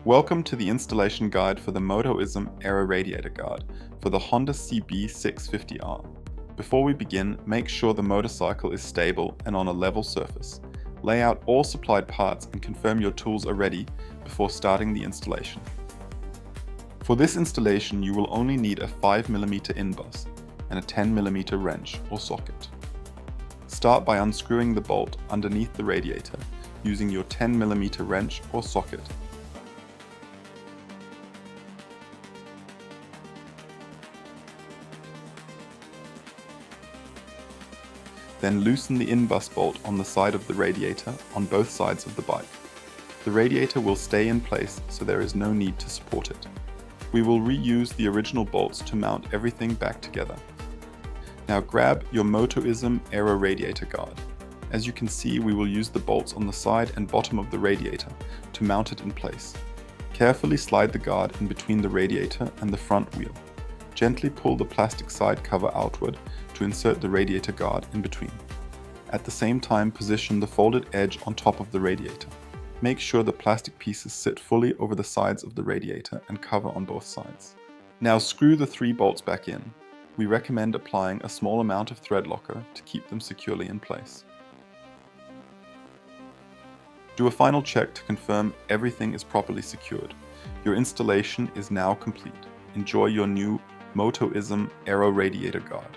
Welcome to the installation guide for the MOTOISM Aero Radiator Guard for the Honda CB650R. Before we begin, make sure the motorcycle is stable and on a level surface. Lay out all supplied parts and confirm your tools are ready before starting the installation. For this installation, you will only need a 5mm in-bus and a 10mm wrench or socket. Start by unscrewing the bolt underneath the radiator using your 10mm wrench or socket. Then loosen the in-bus bolt on the side of the radiator on both sides of the bike. The radiator will stay in place, so there is no need to support it. We will reuse the original bolts to mount everything back together. Now grab your MOTOISM Aero Radiator Guard. As you can see, we will use the bolts on the side and bottom of the radiator to mount it in place. Carefully slide the guard in between the radiator and the front wheel. Gently pull the plastic side cover outward to insert the radiator guard in between. At the same time, position the folded edge on top of the radiator. Make sure the plastic pieces sit fully over the sides of the radiator and cover on both sides. Now screw the 3 bolts back in. We recommend applying a small amount of thread locker to keep them securely in place. Do a final check to confirm everything is properly secured. Your installation is now complete. Enjoy your new MOTOISM Aero Radiator Guard.